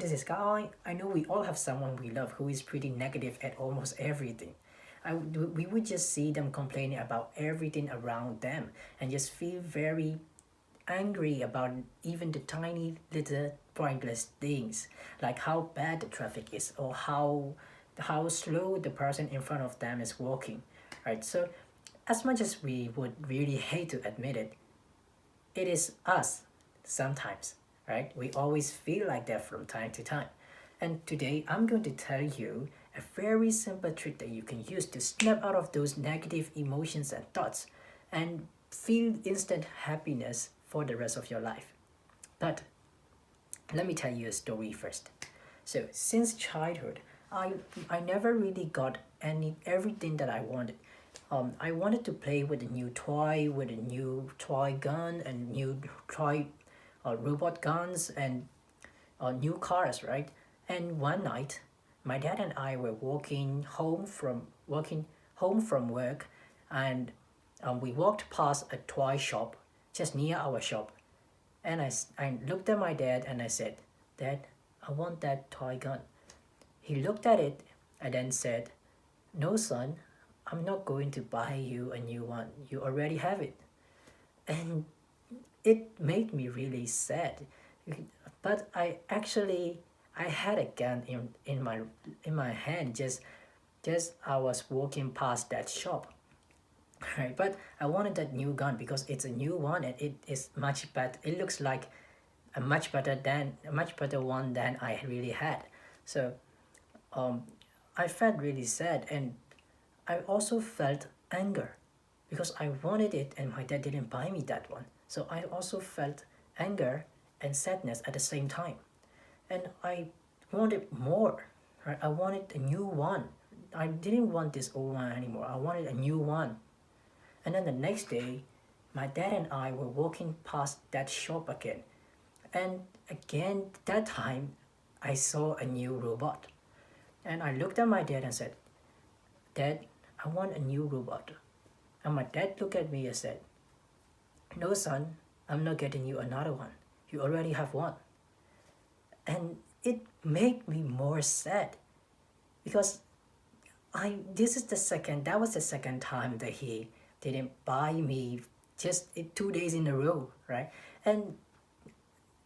this is Guy. I know we all have someone we love who is pretty negative at almost everything. We would just see them complaining about everything around them and just feel very angry about even the tiny little pointless things, like how bad the traffic is or how slow the person in front of them is walking, right? So as much as we would really hate to admit it, it is us sometimes, right? We always feel like that from time to time. And today I'm going to tell you a very simple trick that you can use to snap out of those negative emotions and thoughts and feel instant happiness for the rest of your life. But let me tell you a story first. So since childhood, I I never really got everything that I wanted. I wanted to play with a new toy, with a new toy gun and new toy robot guns and new cars, right? And one night, my dad and I were walking home from work, and we walked past a toy shop just near our shop. And I looked at my dad and I said, "Dad, I want that toy gun." He looked at it and then said, "No, son, I'm not going to buy you a new one. You already have it." And it made me really sad. But I had a gun in my hand just I was walking past that shop. Right, but I wanted that new gun because it's a new one and it is much better. It looks like a much better one than I really had. So um, I felt really sad, and I also felt anger because I wanted it and my dad didn't buy me that one. So I also felt anger and sadness at the same time. And I wanted more, right? I wanted a new one. I didn't want this old one anymore. I wanted a new one. And then the next day, my dad and I were walking past that shop again. And again, that time, I saw a new robot. And I looked at my dad and said, "Dad, I want a new robot." And my dad looked at me and said, "No, son, I'm not getting you another one. You already have one." And it made me more sad because that was the second time that he didn't buy me just 2 days in a row, right? And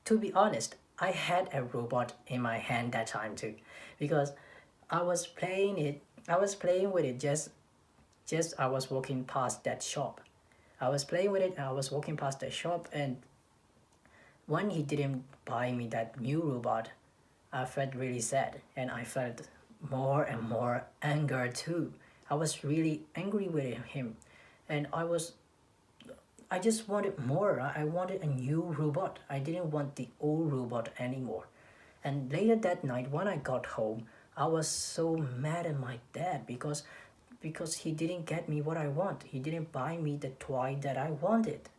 to be honest, I had a robot in my hand that time too, because I was playing with it just I was walking past that shop. I was playing with it and I was walking past the shop, and when he didn't buy me that new robot, I felt really sad and I felt more and more anger too. I was really angry with him, and I just wanted more. I wanted a new robot. I didn't want the old robot anymore. And later that night when I got home, I was so mad at my dad because he didn't get me what I want. He didn't buy me the toy that I wanted.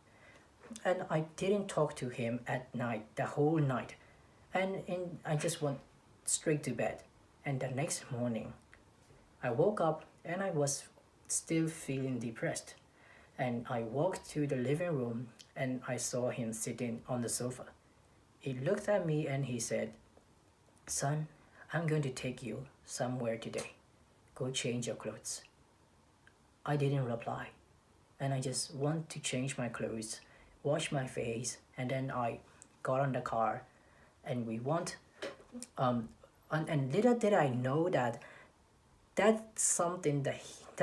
And I didn't talk to him at night, the whole night. And I just went straight to bed. And the next morning, I woke up and I was still feeling depressed. And I walked to the living room and I saw him sitting on the sofa. He looked at me and he said, "Son, I'm going to take you somewhere today. Go change your clothes." I didn't reply. And I just want to change my clothes, wash my face, and then I got on the car and we went. And little did I know that that's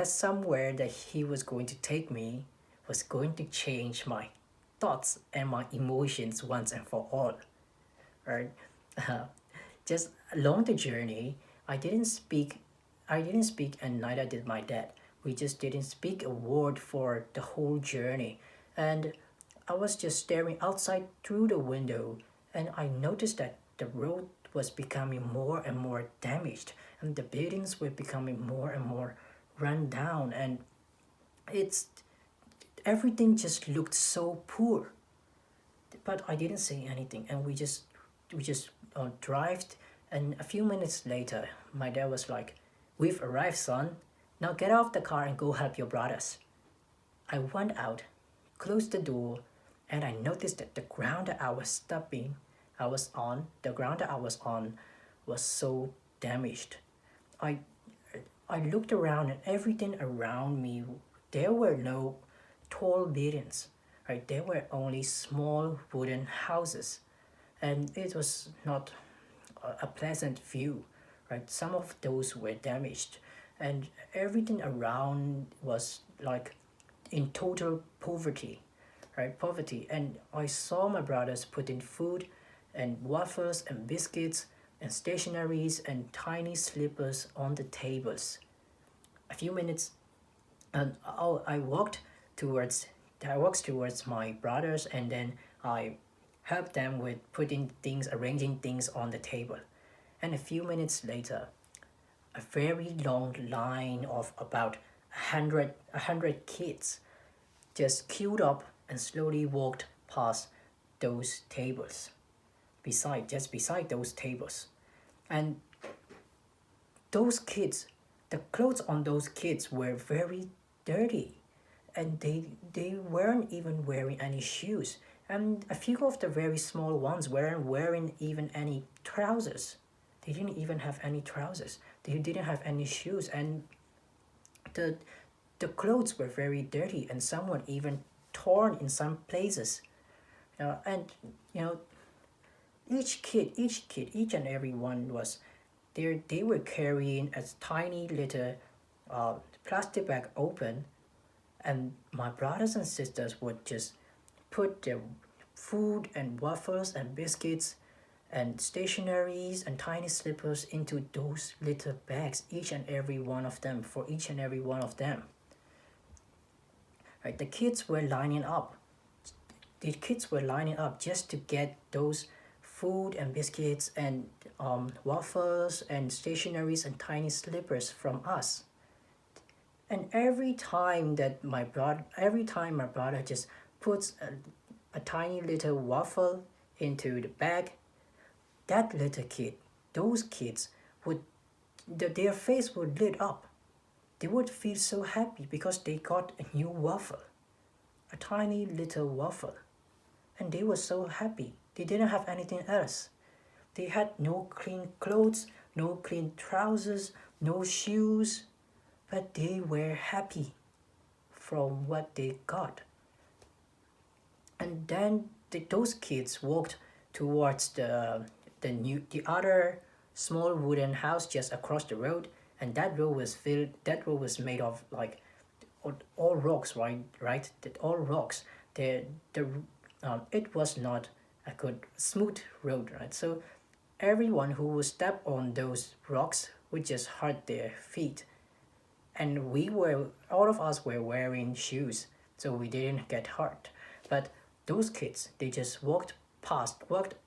somewhere that he was going to take me was going to change my thoughts and my emotions once and for all, right? Just along the journey, I didn't speak. I didn't speak, and neither did my dad. We just didn't speak a word for the whole journey, and I was just staring outside through the window, and I noticed that the road was becoming more and more damaged, and the buildings were becoming more and more run down, and it's everything just looked so poor. But I didn't say anything, and we just drove. And a few minutes later, my dad was like, "We've arrived, son. Now get out of the car and go help your brothers." I went out, closed the door, and I noticed that the ground that I was on, the ground that I was on was so damaged. I I looked around and everything around me, there were no tall buildings, right? There were only small wooden houses, and it was not a pleasant view, right? Some of those were damaged, and everything around was like in total poverty, right? Poverty. And I saw my brothers putting food and waffles and biscuits and stationaries and tiny slippers on the tables. A few minutes, and I walked towards my brothers, and then I helped them with putting things, arranging things on the table. And a few minutes later, a very long line of about a hundred kids just queued up and slowly walked past those tables, just beside those tables. And those kids, the clothes on those kids were very dirty, and they weren't even wearing any shoes, and a few of the very small ones weren't wearing even any trousers. They didn't even have any trousers. They didn't have any shoes, and the the clothes were very dirty, and some were even torn in some places. And you know, each and every one was there. They were carrying a tiny little plastic bag open, and my brothers and sisters would just put their food and waffles and biscuits and stationaries and tiny slippers into those little bags, each and every one of them, for each and every one of them. Right, the kids were lining up. The kids were lining up just to get those food and biscuits and waffles and stationaries and tiny slippers from us. And every time my brother just puts a tiny little waffle into the bag, that little kid, those kids would, their face would lit up. They would feel so happy because they got a new waffle, a tiny little waffle. And they were so happy. They didn't have anything else. They had no clean clothes, no clean trousers, no shoes, but they were happy from what they got. And then those kids walked towards the other small wooden house just across the road, and that road was filled. That road was made of like all rocks, right? All rocks. The it was not a good smooth road, right? So everyone who would step on those rocks would just hurt their feet, and all of us were wearing shoes, so we didn't get hurt. But those kids, they just walked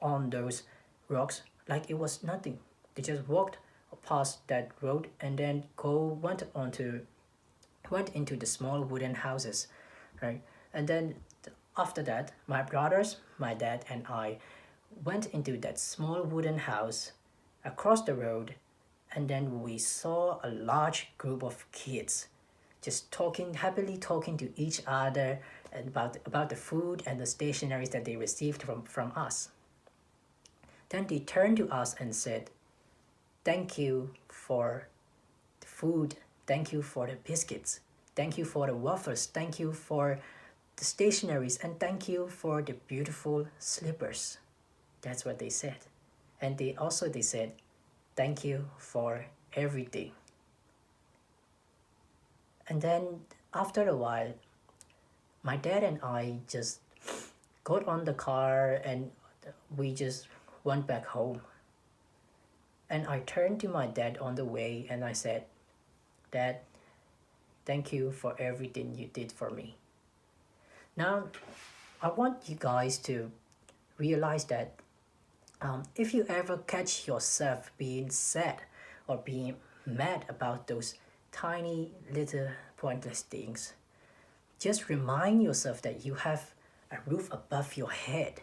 on those rocks like it was nothing. They just walked past that road and then went into the small wooden houses, right? And then after that, my brothers, my dad, and I went into that small wooden house across the road, and then we saw a large group of kids just happily talking to each other about the food and the stationaries that they received from us. Then they turned to us and said, "Thank you for the food, thank you for the biscuits, thank you for the waffles, thank you for the stationaries, and thank you for the beautiful slippers." That's what they said. And they said, "Thank you for everything." And then after a while, my dad and I just got on the car and we just went back home. And I turned to my dad on the way and I said, "Dad, thank you for everything you did for me." Now, I want you guys to realize that if you ever catch yourself being sad or being mad about those tiny little pointless things, just remind yourself that you have a roof above your head.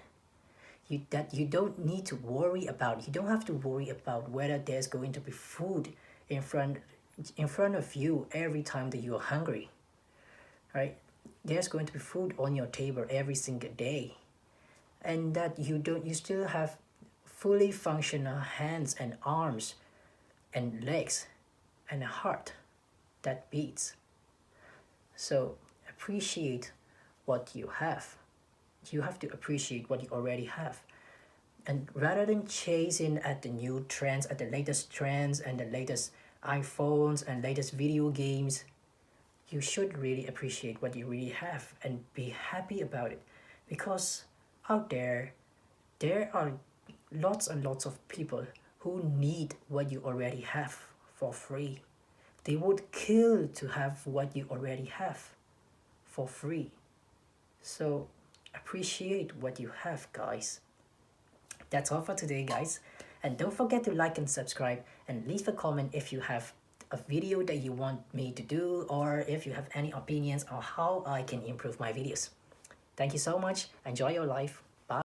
That you don't need to worry about. You don't have to worry about whether there's going to be food in front of you every time that you're hungry, right? There's going to be food on your table every single day, and that you still have fully functional hands and arms and legs and a heart that beats. So appreciate what you have. You have to appreciate what you already have. And rather than chasing at the new trends, at the latest trends and the latest iPhones and latest video games, you should really appreciate what you really have and be happy about it. Because out there are lots and lots of people who need what you already have for free. They would kill to have what you already have for free. So appreciate what you have, guys. That's all for today, guys. And don't forget to like and subscribe and leave a comment if you have a video that you want me to do, or if you have any opinions on how I can improve my videos. Thank you so much. Enjoy your life.